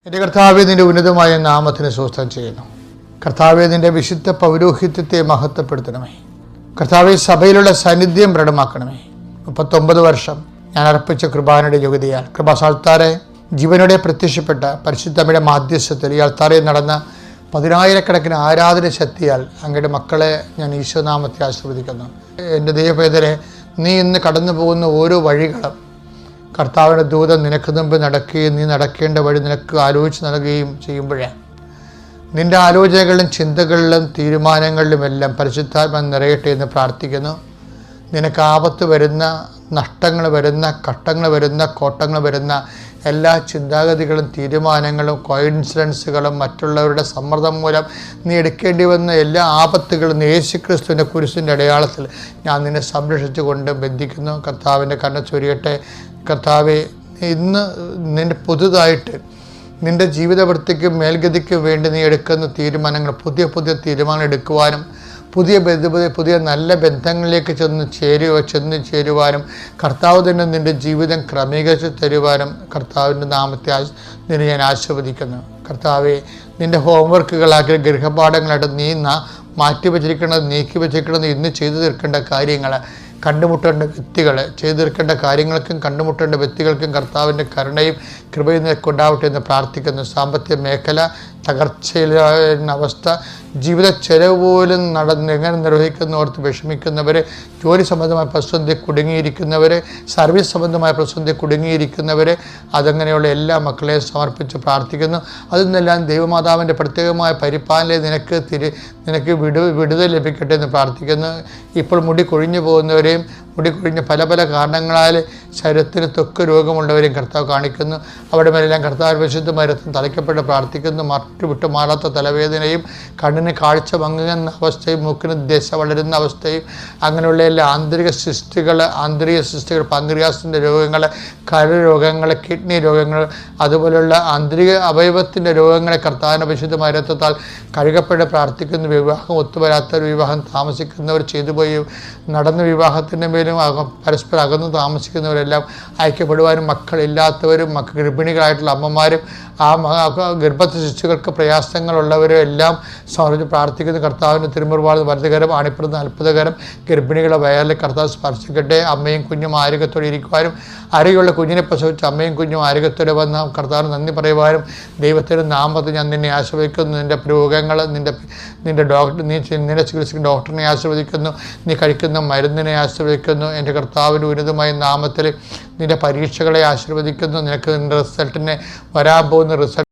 എൻ്റെ കർത്താവേ, നിൻ്റെ ഉന്നതമായ നാമത്തിന് സ്വസ്ഥം ചെയ്യുന്നു. കർത്താവേ, നിൻ്റെ വിശുദ്ധ പൗരോഹിത്യത്തെ മഹത്വപ്പെടുത്തണമേ. കർത്താവേ, സഭയിലുള്ള സാന്നിധ്യം ദൃഢമാക്കണമേ. 39 വർഷം ഞാൻ അർപ്പിച്ച കൃപാനയുടെ യോഗ്യതയാൽ കൃപാസാൽത്താറെ ജീവനോടെ പ്രത്യക്ഷപ്പെട്ട പരിശുദ്ധമ്മയുടെ മാധ്യസ്ഥത്തിൽ ഈ അൾത്താരയിൽ നടന്ന 10,000-കണക്കിന് ആരാധന ശക്തിയാൽ അങ്ങയുടെ മക്കളെ ഞാൻ ഈശോനാമത്തെ ആശീർവദിക്കുന്നു. എൻ്റെ ദൈവവേദനെ, നീ ഇന്ന് കടന്നു പോകുന്ന ഓരോ വഴികളും കർത്താവിൻ്റെ ദൂതൻ നിനക്ക് മുമ്പ് നടക്കുകയും നീ നടക്കേണ്ട വഴി നിനക്ക് ആലോചിച്ച് നൽകുകയും ചെയ്യുമ്പോഴേ നിൻ്റെ ആലോചനകളിലും ചിന്തകളിലും തീരുമാനങ്ങളിലുമെല്ലാം പരിശുദ്ധാത്മ നിറയട്ടെ എന്ന് പ്രാർത്ഥിക്കുന്നു. നിനക്ക് ആപത്ത് വരുന്ന, നഷ്ടങ്ങൾ വരുന്ന, ഘട്ടങ്ങൾ വരുന്ന, കോട്ടങ്ങൾ വരുന്ന എല്ലാ ചിന്താഗതികളും തീരുമാനങ്ങളും കോയിൻസിഡൻസുകളും മറ്റുള്ളവരുടെ സമ്മർദ്ദം മൂലം നീ എടുക്കേണ്ടി വന്ന എല്ലാ ആപത്തുകളും യേശുക്രിസ്തുവിൻ്റെ കുരിശിൻ്റെ അടയാളത്തിൽ ഞാൻ നിന്നെ സംരക്ഷിച്ചു കൊണ്ട് ബന്ധിക്കുന്നു. കർത്താവിൻ്റെ കണ്ണ് ചൊരിയട്ടെ. കർത്താവെ, ഇന്ന് നിൻ്റെ പുതുതായിട്ട് നിൻ്റെ ജീവിതവൃത്തിക്കും മേൽഗതിക്കും വേണ്ടി നീ എടുക്കുന്ന തീരുമാനങ്ങൾ, പുതിയ തീരുമാനങ്ങൾ എടുക്കുവാനും പുതിയ നല്ല ബന്ധങ്ങളിലേക്ക് ചെന്ന് ചേരുവാനും കർത്താവ് തന്നെ നിൻ്റെ ജീവിതം ക്രമീകരിച്ച് തരുവാനും കർത്താവിൻ്റെ നാമത്തെ നിന്നെ ഞാൻ ആശീർവദിക്കുന്നു. കർത്താവെ, നിൻ്റെ ഹോംവർക്കുകളാക്കി ഗൃഹപാഠങ്ങളായിട്ട് നീ നീക്കി വച്ചിരിക്കുന്നത് ഇന്ന് ചെയ്തു തീർക്കേണ്ട കാര്യങ്ങൾ, കണ്ടുമുട്ടേണ്ട വ്യക്തികൾ, ചെയ്തു തീർക്കേണ്ട കാര്യങ്ങൾക്കും കണ്ടുമുട്ടേണ്ട വ്യക്തികൾക്കും കർത്താവിൻ്റെ കരുണയും കൃപയും നിനക്കുണ്ടാവട്ടെ എന്ന് പ്രാർത്ഥിക്കുന്നു. സാമ്പത്തിക മേഖല തകർച്ചയിലായിരുന്ന അവസ്ഥ, ജീവിത ചെലവ് പോലും എങ്ങനെ നിർവഹിക്കുന്നവർക്ക് വിഷമിക്കുന്നവർ, ജോലി സംബന്ധമായ പ്രതിസന്ധി കുടുങ്ങിയിരിക്കുന്നവർ, സർവീസ് സംബന്ധമായ പ്രതിസന്ധി കുടുങ്ങിയിരിക്കുന്നവർ, അതങ്ങനെയുള്ള എല്ലാ മക്കളെയും സമർപ്പിച്ച് പ്രാർത്ഥിക്കുന്നു. അതിൽ നിന്നെല്ലാം ദൈവമാതാവിൻ്റെ പ്രത്യേകമായ പരിപാലനയിൽ നിനക്ക് വിടുതൽ ലഭിക്കട്ടെ എന്ന് പ്രാർത്ഥിക്കുന്നു. ഇപ്പോൾ മുടി കൊഴിഞ്ഞു പോകുന്നവരെയും മുടി കൊഴിഞ്ഞ പല കാരണങ്ങളാൽ ശരീരത്തിന് ത്വക്ക് രോഗമുള്ളവരെയും കർത്താവ് കാണിക്കുന്നു. അവിടെ മേലെല്ലാം കർത്താവ് വിശുദ്ധമായ രക്തം തളിക്കപ്പെട്ട് പ്രാർത്ഥിക്കുന്നു. വിട്ടു മാറാത്ത തലവേദനയും കണ്ണിന് കാഴ്ച മങ്ങുന്ന അവസ്ഥയും മൂക്കിന് ദശ വളരുന്ന അവസ്ഥയും അങ്ങനെയുള്ള എല്ലാ ആന്തരിക സിസ്റ്റുകൾ, പാങ്ക്രിയാസിൻ്റെ രോഗങ്ങൾ, കരരോഗങ്ങൾ, കിഡ്നി രോഗങ്ങൾ, അതുപോലെയുള്ള ആന്തരിക അവയവത്തിൻ്റെ രോഗങ്ങളെ കർത്താവിൻ്റെ വിശുദ്ധമായ രക്തത്താൽ കഴുകപ്പെട്ട് പ്രാർത്ഥിക്കുന്നു. വിവാഹം ഒത്തുവരാത്തൊരു വിവാഹം താമസിക്കുന്നവർ, ചെയ്തുപോയി നടന്ന വിവാഹത്തിൻ്റെ മേലും പരസ്പരം അകന്നു താമസിക്കുന്നവരെല്ലാം ഐക്യപ്പെടുവാനും, മക്കളില്ലാത്തവരും ഗർഭിണികളായിട്ടുള്ള അമ്മമാരും ഗർഭസ്ഥ ശിശുക്കൾക്ക് പ്രയാസങ്ങളുള്ളവരും എല്ലാം സമർപ്പിച്ച് പ്രാർത്ഥിക്കുന്ന കർത്താവിൻ്റെ തിരുമുറിവാൾ വലതുകരം ആണിപ്പെടുന്ന അത്ഭുതകരം ഗർഭിണികളെ വയറിൽ കർത്താവ് സ്പർശിക്കട്ടെ. അമ്മയും കുഞ്ഞും ആരോഗ്യത്തോടെ ഇരിക്കുവാനും, ആരോഗ്യമുള്ള കുഞ്ഞിനെ പ്രസവിച്ച് അമ്മയും കുഞ്ഞും ആരോഗ്യത്തോടെ വന്ന കർത്താവിന് നന്ദി പറയുവാനും ദൈവത്തിൻ്റെ നാമത്തിൽ ഞാൻ നിന്നെ ആശീർവദിക്കുന്നു. നിൻ്റെ രോഗങ്ങൾ, നിൻ്റെ ഡോക്ടർ, നിന്നെ ചികിത്സിക്കുന്ന ഡോക്ടറിനെ ആശീർവദിക്കുന്നു. നീ കഴിക്കുന്ന മരുന്നിനെ ആശീർവദിക്കുന്നു. എൻ്റെ കർത്താവിൻ്റെ ഉന്നതമായ നാമത്തിൽ നിൻ്റെ പരീക്ഷകളെ ആശീർവദിക്കുന്നു. നിനക്ക് നിൻ്റെ റിസൾട്ടിനെ വരാൻ പോകുന്ന റിസൾട്ട്